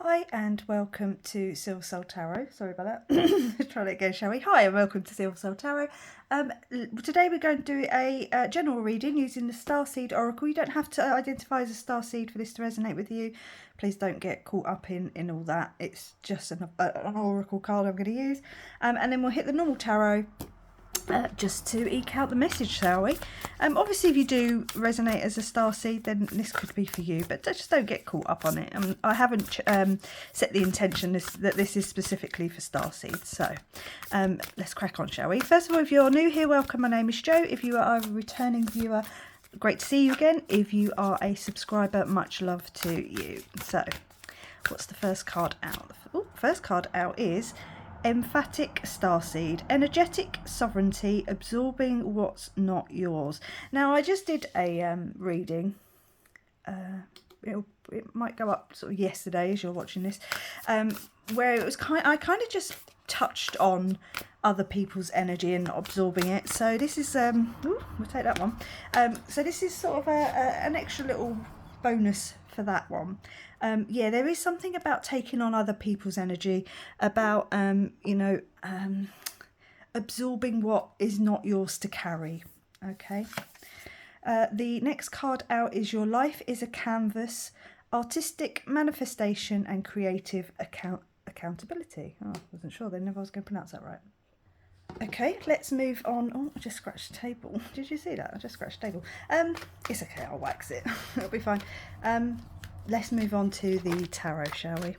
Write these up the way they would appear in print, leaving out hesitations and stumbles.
Hi and welcome to Silver Soul Tarot. Sorry about that. Let's try that again, shall we? Hi and welcome to Silver Soul Tarot. Today we're going to do a general reading using the Starseed Oracle. You don't have to identify as a starseed for this to resonate with you. Please don't get caught up in all that. It's just an oracle card I'm going to use. And then we'll hit the normal tarot. Just to eke out the message, shall we? Obviously, if you do resonate as a starseed, then this could be for you, but just don't get caught up on it. I haven't set the intention that this is specifically for starseeds. So let's crack on, shall we? First of all, if you're new here, welcome. My name is Jo. If you are a returning viewer, great to see you again. If you are a subscriber, much love to you. So what's the first card out? Ooh, first card out is Emphatic Starseed, energetic sovereignty, absorbing what's not yours. Now, I just did a reading. It might go up sort of yesterday as you're watching this, where it was I kind of just touched on other people's energy and absorbing it. So this is we'll take that one. So this is sort of an extra little bonus for that one. Yeah, there is something about taking on other people's energy, about absorbing what is not yours to carry. Okay. The next card out is Your Life is a Canvas, artistic manifestation and creative accountability. Oh, I wasn't sure then if I was going to pronounce that right. Okay, let's move on. Oh, I just scratched the table. Did you see that? I just scratched the table. It's okay, I'll wax it. It'll be fine. Let's move on to the tarot, shall we?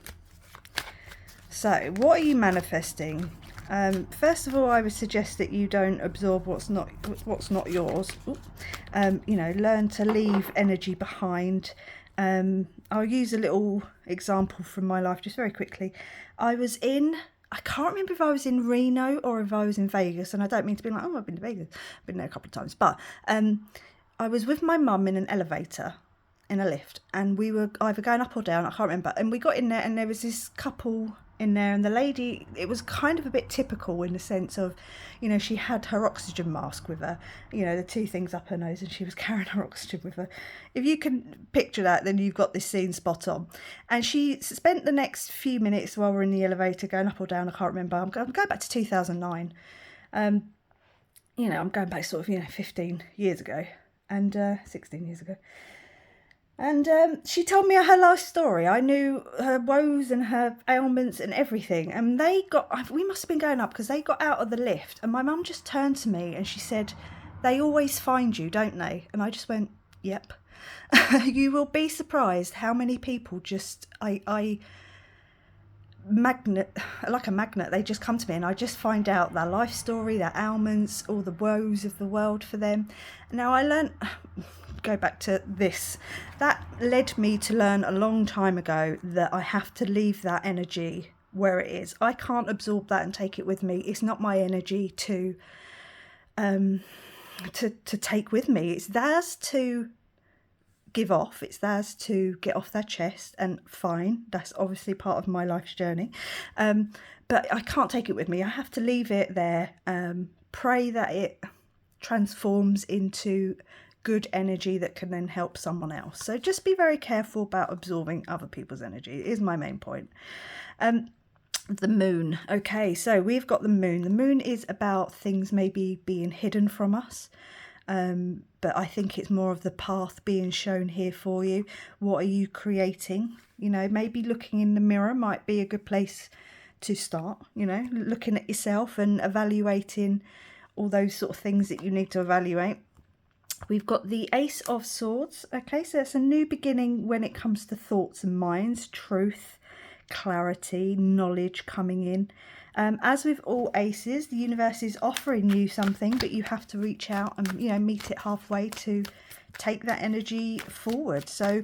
So, what are you manifesting? First of all, I would suggest that you don't absorb what's not yours. Learn to leave energy behind. I'll use a little example from my life just very quickly. I can't remember if I was in Reno or if I was in Vegas, and I don't mean to be like, oh, I've been to Vegas. I've been there a couple of times, but I was with my mum in an elevator, in a lift, and we were either going up or down, I can't remember, and we got in there and there was this couple in there, and the lady, it was kind of a bit typical in the sense of, she had her oxygen mask with her, the two things up her nose, and she was carrying her oxygen with her. If you can picture that, then you've got this scene spot on. And she spent the next few minutes while we're in the elevator going up or down, I can't remember, I'm going back to 2009. I'm going back sort of 15 years ago, and 16 years ago. And she told me her life story. I knew her woes and her ailments and everything. And we must have been going up because they got out of the lift. And my mum just turned to me and she said, "They always find you, don't they?" And I just went, "Yep." You will be surprised how many people just, like a magnet, they just come to me and I just find out their life story, their ailments, all the woes of the world for them. Now, I learned... go back to this, that led me to learn a long time ago that I have to leave that energy where it is. I can't absorb that and take it with me. It's not my energy to take with me. It's theirs to give off, it's theirs to get off their chest, and fine, that's obviously part of my life's journey, but I can't take it with me. I have to leave it there, pray that it transforms into good energy that can then help someone else. So just be very careful about absorbing other people's energy, is my main point. The moon. Okay, so we've got the moon. The moon is about things maybe being hidden from us, but I think it's more of the path being shown here for you. What are you creating? Maybe looking in the mirror might be a good place to start, looking at yourself and evaluating all those sort of things that you need to evaluate. We've got the Ace of Swords. Okay, so it's a new beginning when it comes to thoughts and minds, truth, clarity, knowledge coming in. As with all aces, the universe is offering you something, but you have to reach out and, meet it halfway to take that energy forward. So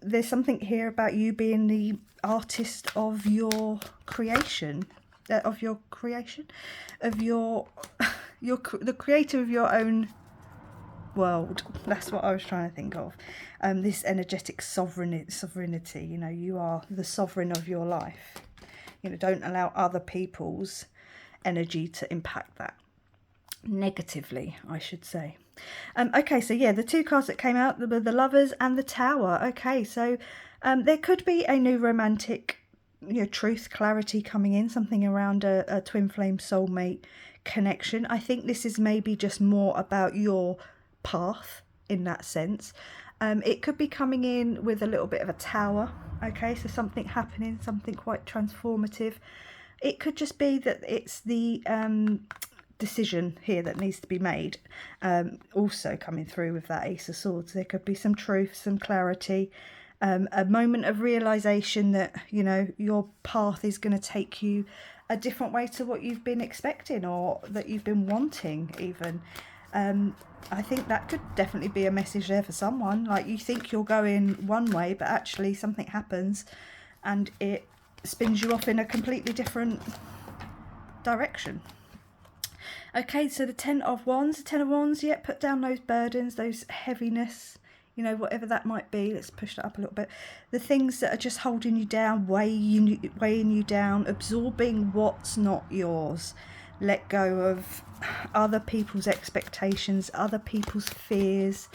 there's something here about you being the artist of your creation, the creator of your own world. That's what I was trying to think of. This energetic sovereignty, you are the sovereign of your life. Don't allow other people's energy to impact that negatively, I should say. Okay, so yeah, the two cards that came out were the Lovers and the Tower. Okay, so there could be a new romantic truth, clarity coming in, something around a twin flame soulmate connection. I think this is maybe just more about your path in that sense. It could be coming in with a little bit of a tower, okay, so something happening, something quite transformative. It could just be that it's the decision here that needs to be made, also coming through with that Ace of Swords. There could be some truth, some clarity, a moment of realization that your path is going to take you a different way to what you've been expecting or that you've been wanting even. I think that could definitely be a message there for someone. Like, you think you're going one way, but actually something happens and it spins you off in a completely different direction. Okay, so the Ten of Wands, yeah, put down those burdens, those heaviness, whatever that might be. Let's push that up a little bit. The things that are just holding you down, weighing you down, absorbing what's not yours. Let go of other people's expectations, other people's fears,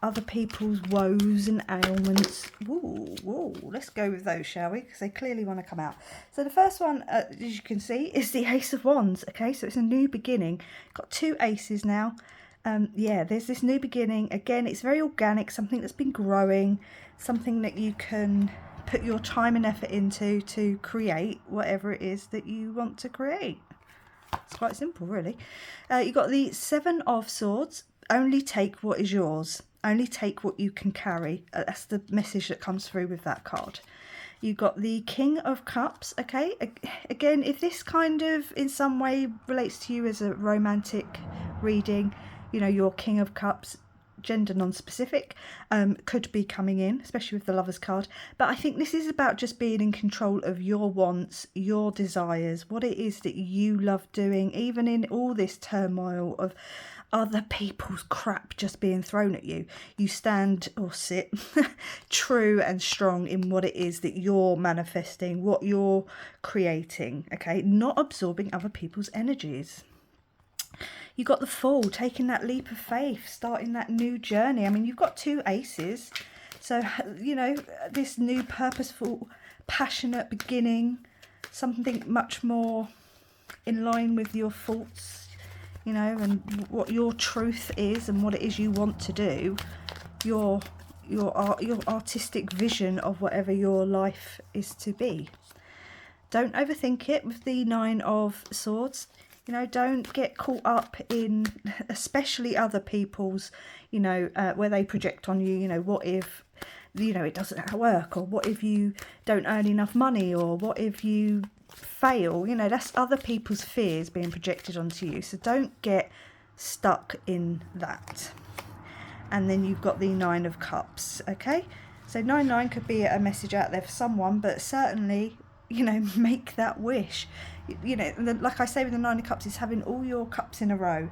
other people's woes and ailments. Whoa, let's go with those, shall we? Because they clearly want to come out. So the first one, as you can see, is the Ace of Wands. Okay, so it's a new beginning. Got 2 aces now. Yeah, there's this new beginning. Again, it's very organic, something that's been growing, something that you can put your time and effort into to create whatever it is that you want to create. It's quite simple, really. You've got the 7 of Swords. Only take what is yours. Only take what you can carry. That's the message that comes through with that card. You've got the King of Cups. Okay, again, if this kind of in some way relates to you as a romantic reading, your King of Cups, gender non-specific, could be coming in, especially with the Lovers card. But I think this is about just being in control of your wants, your desires, what it is that you love doing, even in all this turmoil of other people's crap just being thrown at you. You stand or sit true and strong in what it is that you're manifesting, what you're creating, okay? Not absorbing other people's energies. You got the Fool, taking that leap of faith, starting that new journey. I mean, you've got 2 aces. So, this new purposeful, passionate beginning, something much more in line with your thoughts, and what your truth is and what it is you want to do, your artistic vision of whatever your life is to be. Don't overthink it with the 9 of Swords. Don't get caught up in, especially other people's, where they project on you, what if, it doesn't work, or what if you don't earn enough money, or what if you fail, that's other people's fears being projected onto you. So don't get stuck in that. And then you've got the 9 of Cups, okay? So 9 could be a message out there for someone, but certainly, make that wish. Like I say with the 9 of Cups, it's having all your cups in a row.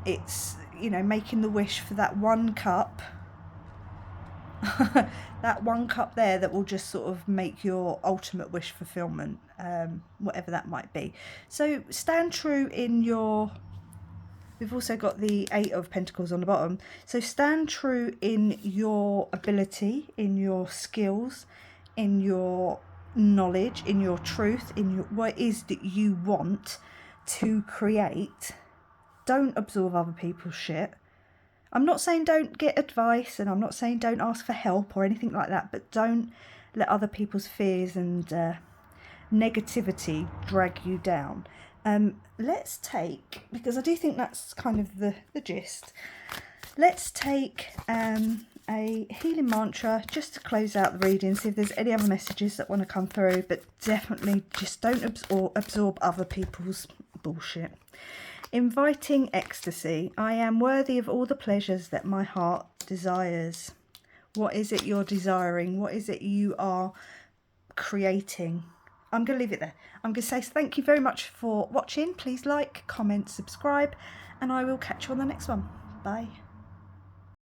It's, making the wish for that one cup, that one cup there that will just sort of make your ultimate wish fulfillment, whatever that might be. So stand true in your... We've also got the 8 of Pentacles on the bottom. So stand true in your ability, in your skills, in your knowledge, in your truth, in what it is that you want to create. Don't absorb other people's shit. I'm not saying don't get advice, and I'm not saying don't ask for help or anything like that, but don't let other people's fears and negativity drag you down. Let's take, because I do think that's kind of the gist, let's take a healing mantra just to close out the reading, see if there's any other messages that want to come through, but definitely just don't absorb other people's bullshit. Inviting ecstasy. I am worthy of all the pleasures that my heart desires. What is it you're desiring? What is it you are creating? I'm going to leave it there. I'm going to say thank you very much for watching. Please like, comment, subscribe, and I will catch you on the next one. Bye.